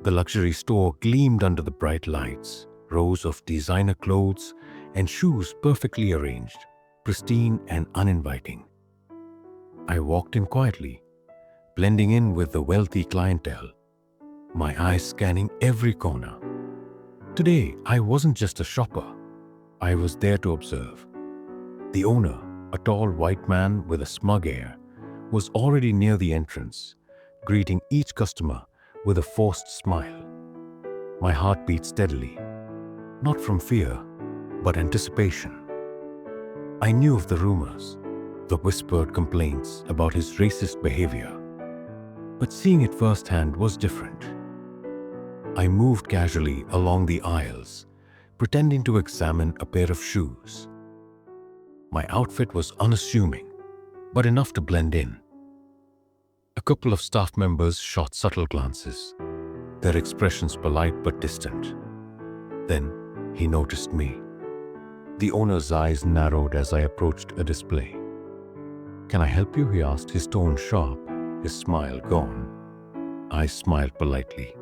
The luxury store gleamed under the bright lights, rows of designer clothes and shoes perfectly arranged, pristine and uninviting. I walked in quietly, blending in with the wealthy clientele, my eyes scanning every corner. Today, I wasn't just a shopper. I was there to observe. The owner, a tall white man with a smug air, was already near the entrance, greeting each customer with a forced smile. My heart beat steadily, not from fear, but anticipation. I knew of the rumors, the whispered complaints about his racist behavior, but seeing it firsthand was different. I moved casually along the aisles, pretending to examine a pair of shoes. My outfit was unassuming, but enough to blend in. A couple of staff members shot subtle glances, their expressions polite but distant. Then he noticed me. The owner's eyes narrowed as I approached a display. "Can I help you?" he asked, his tone sharp, his smile gone. I smiled politely.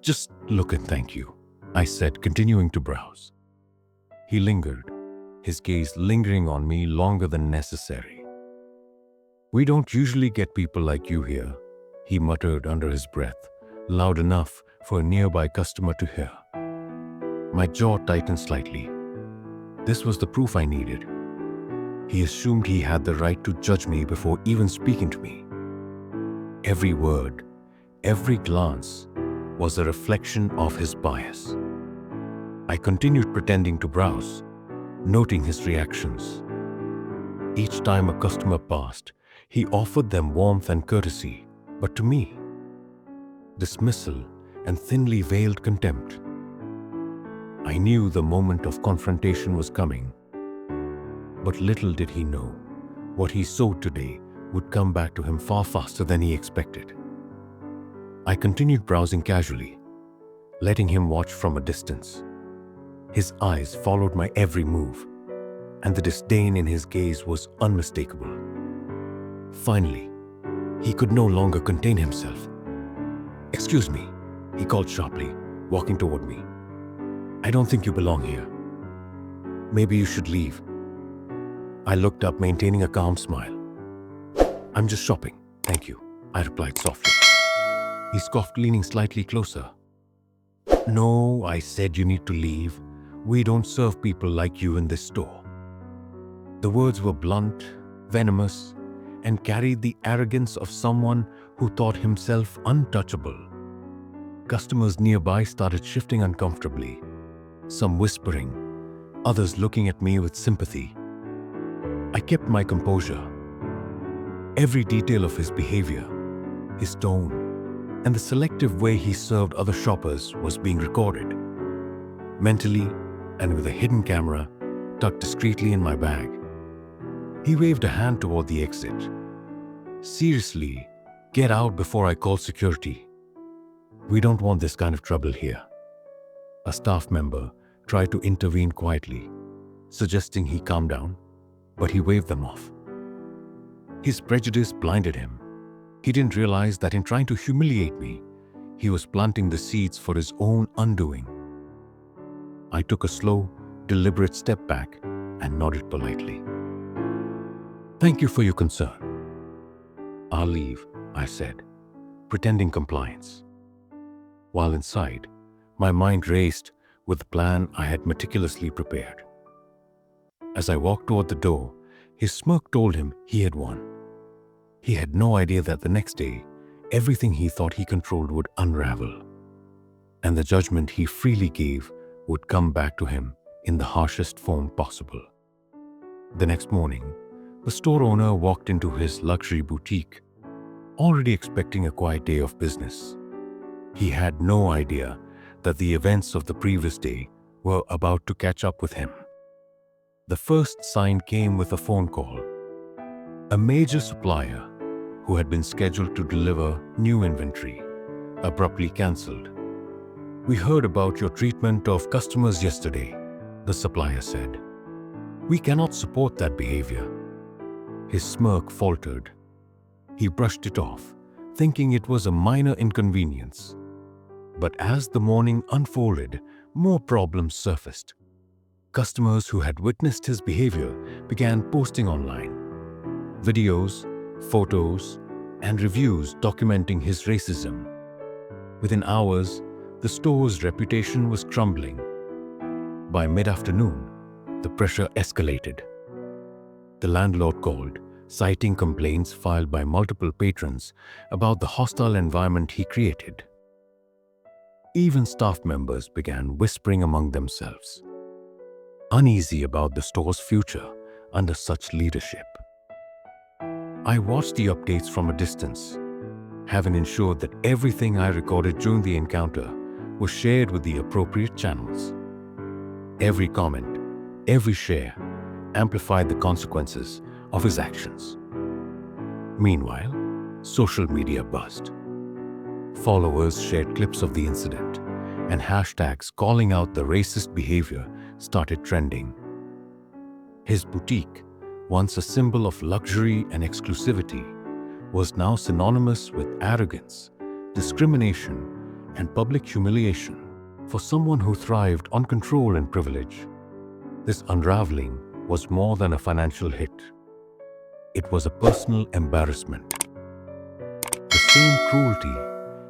"Just look and thank you," I said, continuing to browse. He lingered, his gaze lingering on me longer than necessary. "We don't usually get people like you here," he muttered under his breath, loud enough for a nearby customer to hear. My jaw tightened slightly. This was the proof I needed. He assumed he had the right to judge me before even speaking to me. Every word, every glance was a reflection of his bias. I continued pretending to browse, noting his reactions. Each time a customer passed, he offered them warmth and courtesy, but to me, dismissal and thinly veiled contempt. I knew the moment of confrontation was coming, but little did he know what he sowed today would come back to him far faster than he expected. I continued browsing casually, letting him watch from a distance. His eyes followed my every move, and the disdain in his gaze was unmistakable. Finally, he could no longer contain himself. "Excuse me," he called sharply, walking toward me. "I don't think you belong here. Maybe you should leave." I looked up, maintaining a calm smile. "I'm just shopping, thank you," I replied softly. He scoffed, leaning slightly closer. "No," I said, "you need to leave. We don't serve people like you in this store." The words were blunt, venomous, and carried the arrogance of someone who thought himself untouchable. Customers nearby started shifting uncomfortably, some whispering, others looking at me with sympathy. I kept my composure. Every detail of his behavior, his tone, and the selective way he served other shoppers was being recorded. Mentally, and with a hidden camera tucked discreetly in my bag. He waved a hand toward the exit. "Seriously, get out before I call security. We don't want this kind of trouble here." A staff member tried to intervene quietly, suggesting he calm down, but he waved them off. His prejudice blinded him. He didn't realize that in trying to humiliate me, he was planting the seeds for his own undoing. I took a slow, deliberate step back and nodded politely. "Thank you for your concern." "I'll leave," I said, pretending compliance. While inside, my mind raced with the plan I had meticulously prepared. As I walked toward the door, his smirk told him he had won. He had no idea that the next day, everything he thought he controlled would unravel, and the judgment he freely gave would come back to him in the harshest form possible. The next morning, the store owner walked into his luxury boutique, already expecting a quiet day of business. He had no idea that the events of the previous day were about to catch up with him. The first sign came with a phone call. A major supplier, who had been scheduled to deliver new inventory, abruptly cancelled. "We heard about your treatment of customers yesterday," the supplier said. "We cannot support that behavior." His smirk faltered. He brushed it off, thinking it was a minor inconvenience. But as the morning unfolded, more problems surfaced. Customers who had witnessed his behavior began posting online videos, photos, and reviews documenting his racism. Within hours, the store's reputation was crumbling. By mid-afternoon, the pressure escalated. The landlord called, citing complaints filed by multiple patrons about the hostile environment he created. Even staff members began whispering among themselves, uneasy about the store's future under such leadership. I watched the updates from a distance, having ensured that everything I recorded during the encounter was shared with the appropriate channels. Every comment, every share amplified the consequences of his actions. Meanwhile, social media buzzed. Followers shared clips of the incident, and hashtags calling out the racist behavior started trending. His boutique, once a symbol of luxury and exclusivity, was now synonymous with arrogance, discrimination, and public humiliation for someone who thrived on control and privilege. This unraveling was more than a financial hit. It was a personal embarrassment. The same cruelty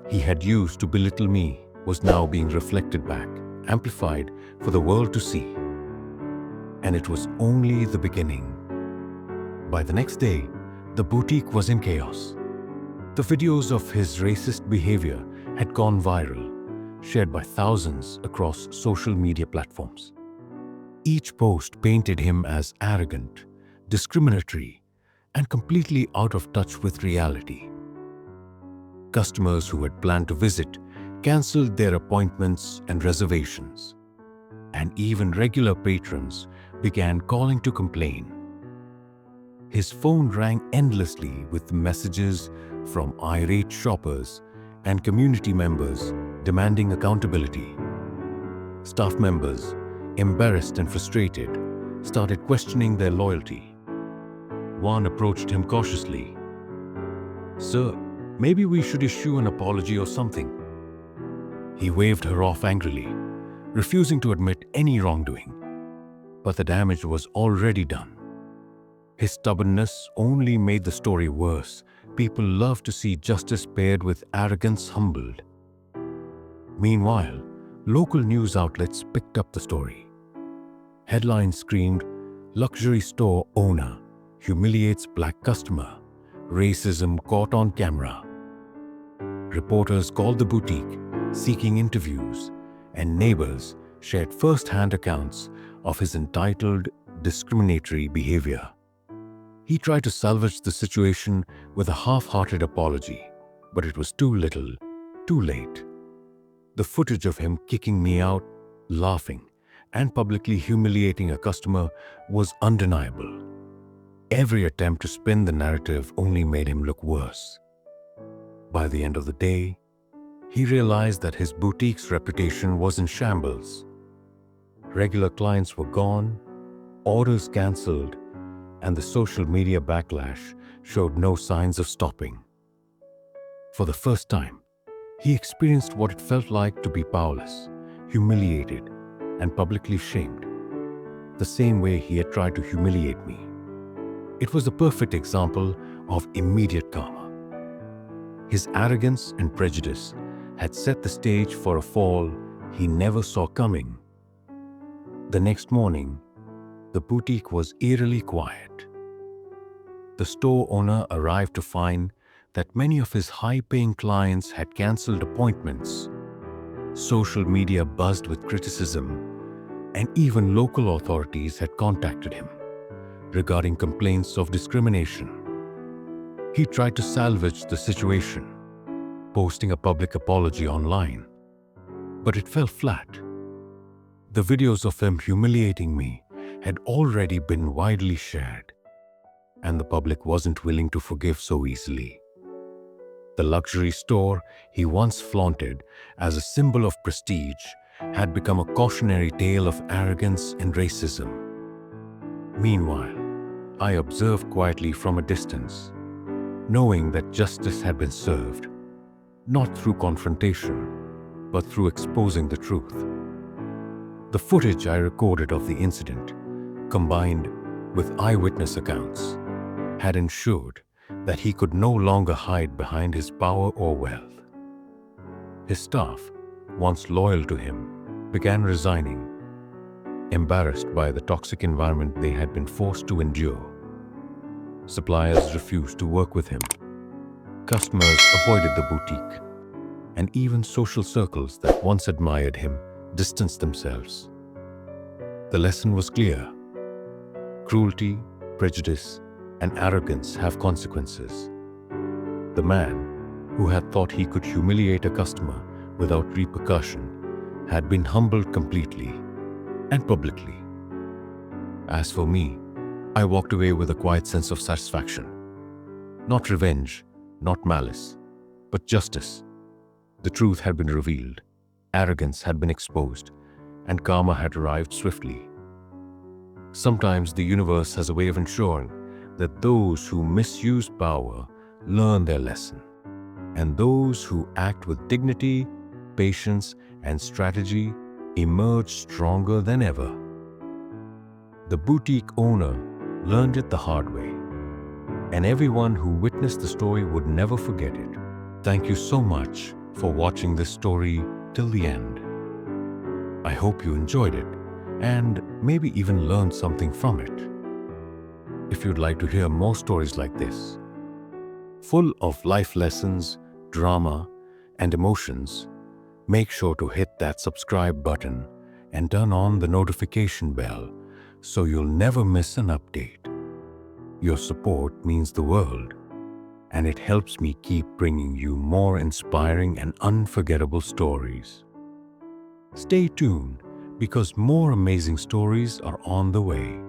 he had used to belittle me was now being reflected back, amplified for the world to see. And it was only the beginning. By the next day, the boutique was in chaos. The videos of his racist behavior had gone viral, shared by thousands across social media platforms. Each post painted him as arrogant, discriminatory, and completely out of touch with reality. Customers who had planned to visit cancelled their appointments and reservations, and even regular patrons began calling to complain. His phone rang endlessly with messages from irate shoppers and community members demanding accountability. Staff members, embarrassed and frustrated, started questioning their loyalty. One approached him cautiously. "Sir, maybe we should issue an apology or something." He waved her off angrily, refusing to admit any wrongdoing. But the damage was already done. His stubbornness only made the story worse. People love to see justice paired with arrogance humbled. Meanwhile, local news outlets picked up the story. Headlines screamed, "Luxury store owner humiliates black customer. Racism caught on camera." Reporters called the boutique, seeking interviews, and neighbors shared first-hand accounts of his entitled, discriminatory behavior. He tried to salvage the situation with a half-hearted apology, but it was too little, too late. The footage of him kicking me out, laughing, and publicly humiliating a customer was undeniable. Every attempt to spin the narrative only made him look worse. By the end of the day, he realized that his boutique's reputation was in shambles. Regular clients were gone, orders cancelled, and the social media backlash showed no signs of stopping. For the first time, he experienced what it felt like to be powerless, humiliated, and publicly shamed, the same way he had tried to humiliate me. It was a perfect example of immediate karma. His arrogance and prejudice had set the stage for a fall he never saw coming. The next morning, the boutique was eerily quiet. The store owner arrived to find that many of his high-paying clients had cancelled appointments. Social media buzzed with criticism, and even local authorities had contacted him regarding complaints of discrimination. He tried to salvage the situation, posting a public apology online, but it fell flat. The videos of him humiliating me had already been widely shared, and the public wasn't willing to forgive so easily. The luxury store he once flaunted as a symbol of prestige had become a cautionary tale of arrogance and racism. Meanwhile, I observed quietly from a distance, knowing that justice had been served, not through confrontation, but through exposing the truth. The footage I recorded of the incident, combined with eyewitness accounts, had ensured that he could no longer hide behind his power or wealth. His staff, once loyal to him, began resigning, embarrassed by the toxic environment they had been forced to endure. Suppliers refused to work with him. Customers avoided the boutique, and even social circles that once admired him distanced themselves. The lesson was clear. Cruelty, prejudice, and arrogance have consequences. The man, who had thought he could humiliate a customer without repercussion, had been humbled completely and publicly. As for me, I walked away with a quiet sense of satisfaction. Not revenge, not malice, but justice. The truth had been revealed, arrogance had been exposed, and karma had arrived swiftly. Sometimes the universe has a way of ensuring that those who misuse power learn their lesson, and those who act with dignity, patience, and strategy emerge stronger than ever. The boutique owner learned it the hard way, and everyone who witnessed the story would never forget it. Thank you so much for watching this story till the end. I hope you enjoyed it and maybe even learned something from it. If you'd like to hear more stories like this, full of life lessons, drama, and emotions, make sure to hit that subscribe button and turn on the notification bell so you'll never miss an update. Your support means the world, and it helps me keep bringing you more inspiring and unforgettable stories. Stay tuned because more amazing stories are on the way.